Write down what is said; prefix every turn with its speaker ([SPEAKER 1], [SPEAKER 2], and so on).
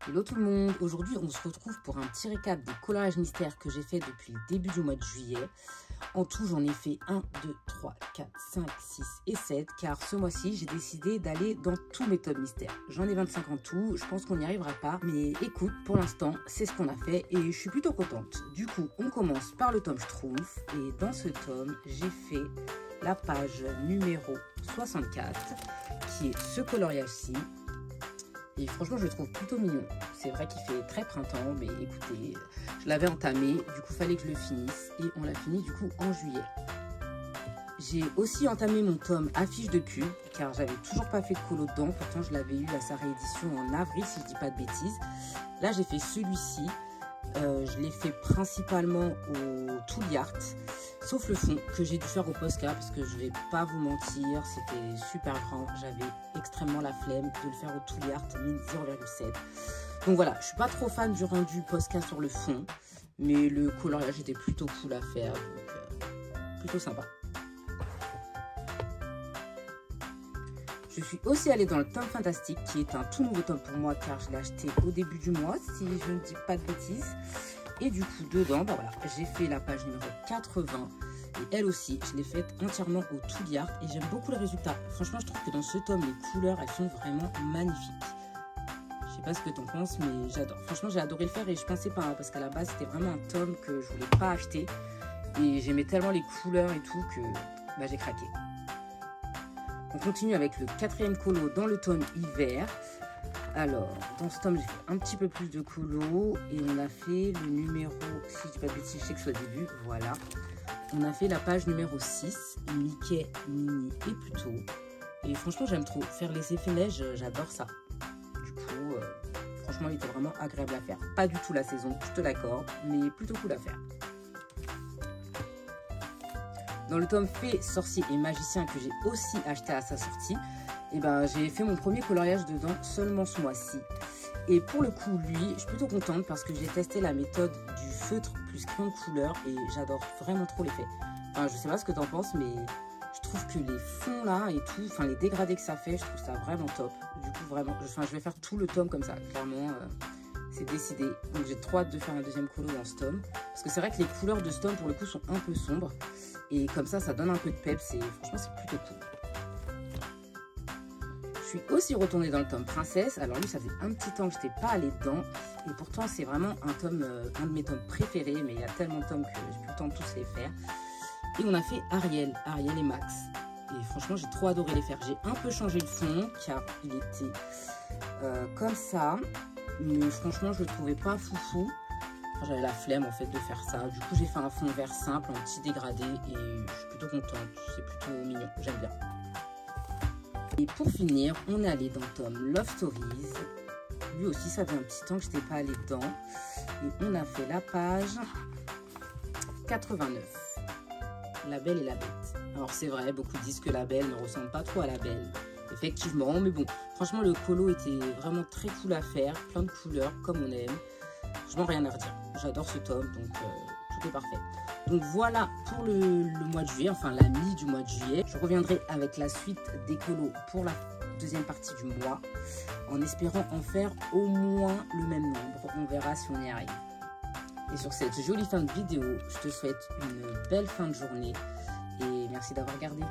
[SPEAKER 1] Hello tout le monde, aujourd'hui on se retrouve pour un petit récap des coloriages mystères que j'ai fait depuis le début du mois de juillet. En tout j'en ai fait 1, 2, 3, 4, 5, 6 et 7 car ce mois-ci j'ai décidé d'aller dans tous mes tomes mystères. J'en ai 25 en tout, je pense qu'on n'y arrivera pas, mais écoute, pour l'instant c'est ce qu'on a fait et je suis plutôt contente. Du coup on commence par le tome Schtroumpf et dans ce tome j'ai fait la page numéro 64 qui est ce coloriage-ci. Et franchement, je le trouve plutôt mignon. C'est vrai qu'il fait très printemps, mais écoutez, je l'avais entamé, du coup, fallait que je le finisse. Et on l'a fini, du coup, en juillet. J'ai aussi entamé mon tome Affiche de pub, car j'avais toujours pas fait de colo dedans. Pourtant, je l'avais eu à sa réédition en avril, si je dis pas de bêtises. Là, j'ai fait celui-ci. Je l'ai fait principalement au Touli Art, sauf le fond que j'ai dû faire au Posca parce que je vais pas vous mentir, c'était super grand, j'avais extrêmement la flemme de le faire au Touli Art min 0,7. Donc voilà, je suis pas trop fan du rendu Posca sur le fond, mais le coloriage était plutôt cool à faire, donc plutôt sympa. Je suis aussi allée dans le tome Fantastique, qui est un tout nouveau tome pour moi, car je l'ai acheté au début du mois, si je ne dis pas de bêtises. Et du coup, dedans, bah voilà, j'ai fait la page numéro 80. Et elle aussi, je l'ai faite entièrement au Touli Art. Et j'aime beaucoup le résultat. Franchement, je trouve que dans ce tome, les couleurs, elles sont vraiment magnifiques. Je sais pas ce que t'en penses, mais j'adore. Franchement, j'ai adoré le faire et je pensais pas, hein, parce qu'à la base, c'était vraiment un tome que je voulais pas acheter. Et j'aimais tellement les couleurs et tout que bah, j'ai craqué. On continue avec le 4e colo dans le tome hiver. Alors, dans ce tome, j'ai fait un petit peu plus de colo et on a fait le numéro, si je dis pas de bêtises, je sais que c'est au début, voilà. On a fait la page numéro 6, Mickey, Minnie et Pluto. Et franchement, j'aime trop. Faire les effets neige, j'adore ça. Du coup, franchement, il était vraiment agréable à faire. Pas du tout la saison, je te l'accorde, mais plutôt cool à faire. Dans le tome Fée, Sorcier et Magicien que j'ai aussi acheté à sa sortie, et ben, j'ai fait mon premier coloriage dedans seulement ce mois-ci. Et pour le coup, lui, je suis plutôt contente parce que j'ai testé la méthode du feutre plus crayon de couleur et j'adore vraiment trop l'effet. Enfin, je sais pas ce que t'en penses, mais je trouve que les fonds là et tout, enfin les dégradés que ça fait, je trouve ça vraiment top. Du coup, vraiment, je vais faire tout le tome comme ça, clairement. C'est décidé. Donc j'ai trop hâte de faire un deuxième colo dans ce tome. Parce que c'est vrai que les couleurs de ce tome, pour le coup, sont un peu sombres. Et comme ça donne un peu de peps et franchement, c'est plutôt cool. Je suis aussi retournée dans le tome Princesse. Alors lui, ça faisait un petit temps que je n'étais pas allée dedans. Et pourtant, c'est vraiment un tome, un de mes tomes préférés. Mais il y a tellement de tomes que j'ai plus le temps de tous les faire. Et on a fait Ariel et Max. Et franchement, j'ai trop adoré les faire. J'ai un peu changé le fond car il était comme ça. Mais franchement, je le trouvais pas foufou. Enfin, j'avais la flemme en fait de faire ça. Du coup, j'ai fait un fond vert simple, en petit dégradé. Et je suis plutôt contente. C'est plutôt mignon. J'aime bien. Et pour finir, on est allé dans le tome Love Stories. Lui aussi, ça fait un petit temps que je n'étais pas allée dedans. Et on a fait la page 89. La Belle et la Bête. Alors c'est vrai, beaucoup disent que la Belle ne ressemble pas trop à la Belle. Effectivement, mais bon, franchement le colo était vraiment très cool à faire, plein de couleurs comme on aime. Je n'ai rien à redire. J'adore ce tome, donc tout est parfait. Donc voilà pour le mois de juillet, enfin la mi du mois de juillet. Je reviendrai avec la suite des colos pour la deuxième partie du mois, en espérant en faire au moins le même nombre. On verra si on y arrive. Et sur cette jolie fin de vidéo, je te souhaite une belle fin de journée et merci d'avoir regardé.